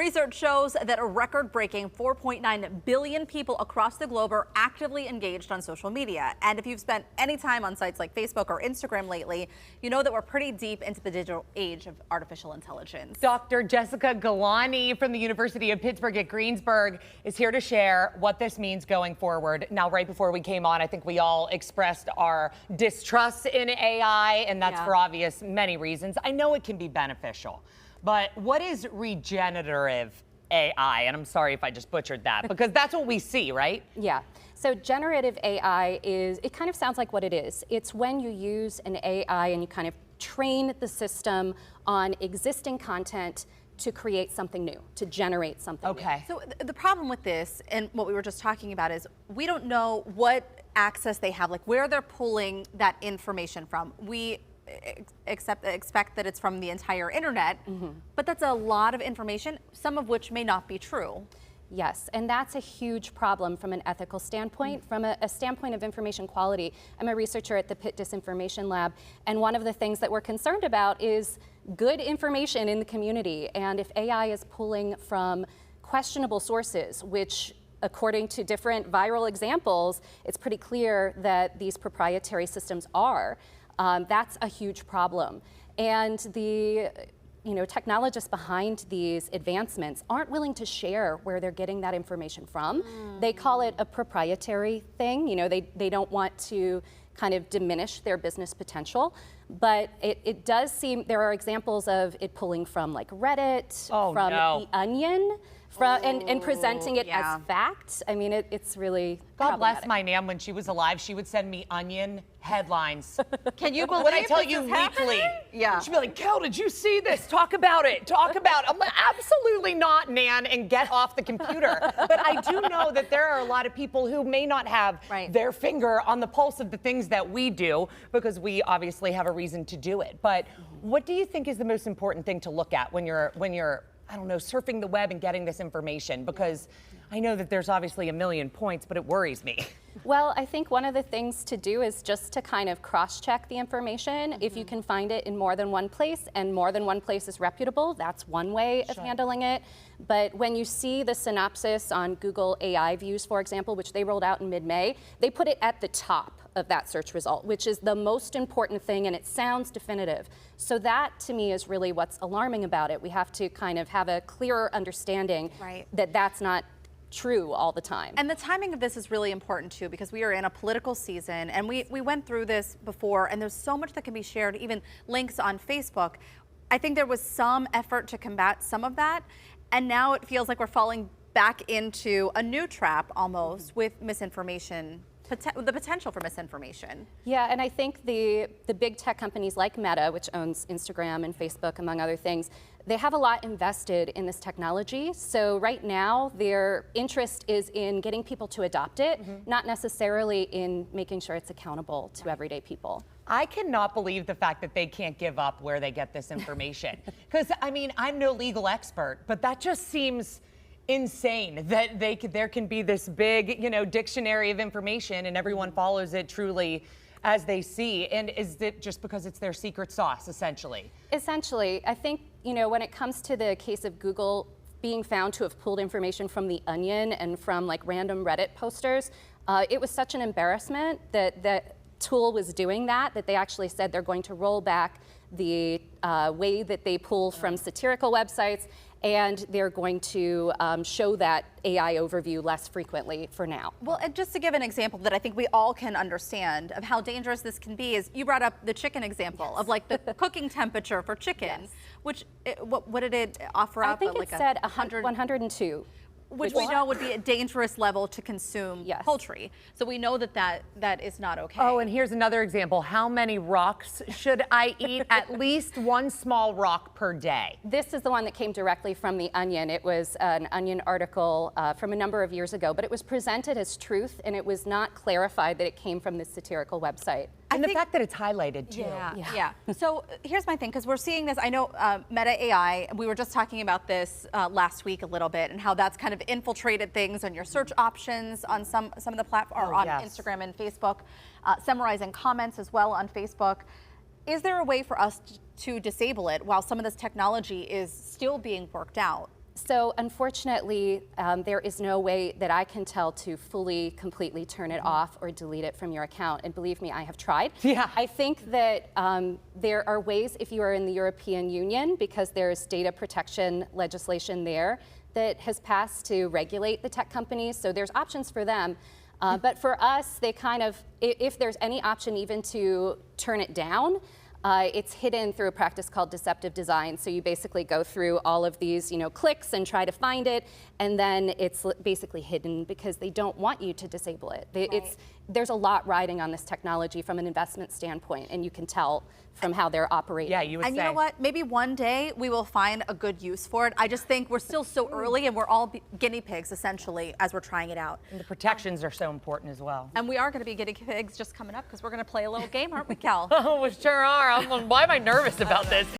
Research shows that a record-breaking 4.9 billion people across the globe are actively engaged on social media. And if you've spent any time on sites like Facebook or Instagram lately, you know that we're pretty deep into the digital age of artificial intelligence. Dr. Jessica Ghilani from the University of Pittsburgh at Greensburg is here to share what this means going forward. Now, right before we came on, I think we all expressed our distrust in AI, and that's for obvious many reasons. I know it can be beneficial. But what is regenerative AI? And I'm sorry if I just butchered that, because that's what we see, right? Yeah. So generative AI it kind of sounds like what it is. It's when you use an AI and you kind of train the system on existing content to create something new, to generate something new. So the problem with this, and what we were just talking about, is we don't know what access they have, like where they're pulling that information from. We expect that it's from the entire internet, but that's a lot of information, some of which may not be true. Yes, and that's a huge problem from an ethical standpoint. From a standpoint of information quality, I'm a researcher at the Pitt Disinformation Lab, and one of the things that we're concerned about is good information in the community. And if AI is pulling from questionable sources, which according to different viral examples, it's pretty clear that these proprietary systems are, that's a huge problem. And the technologists behind these advancements aren't willing to share where they're getting that information from. They call it a proprietary thing. They don't want to kind of diminish their business potential. But it does seem, there are examples of it pulling from like Reddit, from The Onion, and presenting it as fact. I mean, it's really God bless my Nan. When she was alive, she would send me Onion headlines. Can you believe what I tell you weekly? Yeah. She'd be like, Kel, did you see this? Talk about it. Talk about it. I'm like, absolutely not, Nan, and get off the computer. But I do know that there are a lot of people who may not have their finger on the pulse of the things that we do, because we obviously have a reason to do it. But what do you think is the most important thing to look at when you're I don't know, surfing the web and getting this information? Because I know that there's obviously a million points, but it worries me. Well, I think one of the things to do is just to kind of cross-check the information. If you can find it in more than one place, and more than one place is reputable, that's one way of handling it. But when you see the synopsis on Google AI Views, for example, which they rolled out in mid-May, they put it at the top of that search result, which is the most important thing, and it sounds definitive. So that, to me, is really what's alarming about it. We have to kind of have a clearer understanding that that's not true all the time. And the timing of this is really important too, because we are in a political season, and we went through this before, and there's so much that can be shared, even links on Facebook. I think there was some effort to combat some of that, and now it feels like we're falling back into a new trap almost with misinformation. The potential for misinformation. Yeah, and I think the big tech companies like Meta, which owns Instagram and Facebook, among other things, they have a lot invested in this technology. So right now, their interest is in getting people to adopt it, not necessarily in making sure it's accountable to everyday people. I cannot believe the fact that they can't give up where they get this information. Because, I mean, I'm no legal expert, but that just seems insane that there can be this big, dictionary of information, and everyone follows it truly as they see. And is it just because it's their secret sauce, essentially? Essentially. I think, when it comes to the case of Google being found to have pulled information from The Onion and from like random Reddit posters, it was such an embarrassment that that tool was doing that they actually said they're going to roll back the way that they pull from satirical websites, and they're going to show that AI overview less frequently for now. Well, and just to give an example that I think we all can understand of how dangerous this can be, is you brought up the chicken example of like the cooking temperature for chicken, which, what did it offer up? I think it said 102. Which we know would be a dangerous level to consume poultry. So we know that is not okay. Oh, and here's another example. How many rocks should I eat? At least one small rock per day. This is the one that came directly from The Onion. It was an Onion article from a number of years ago, but it was presented as truth, and it was not clarified that it came from this satirical website. And the fact that it's highlighted too. Yeah. So here's my thing, because we're seeing this. I know Meta AI, we were just talking about this last week a little bit, and how that's kind of infiltrated things on your search options on some of the platforms, or on Instagram and Facebook, summarizing comments as well on Facebook. Is there a way for us to disable it while some of this technology is still being worked out? So unfortunately, there is no way that I can tell to fully, completely turn it off or delete it from your account. And believe me, I have tried. Yeah. I think that there are ways, if you are in the European Union, because there's data protection legislation there that has passed to regulate the tech companies. So there's options for them. But for us, they kind of, if there's any option even to turn it down, it's hidden through a practice called deceptive design. So you basically go through all of these, clicks and try to find it, and then it's basically hidden because they don't want you to disable it. There's a lot riding on this technology from an investment standpoint, and you can tell from how they're operating. Yeah, you would say. And you know what? Maybe one day we will find a good use for it. I just think we're still so early, and we're all guinea pigs, essentially, as we're trying it out. And the protections are so important as well. And we are going to be guinea pigs just coming up because we're going to play a little game, aren't we, Cal? Oh, we sure are. Why am I nervous about this?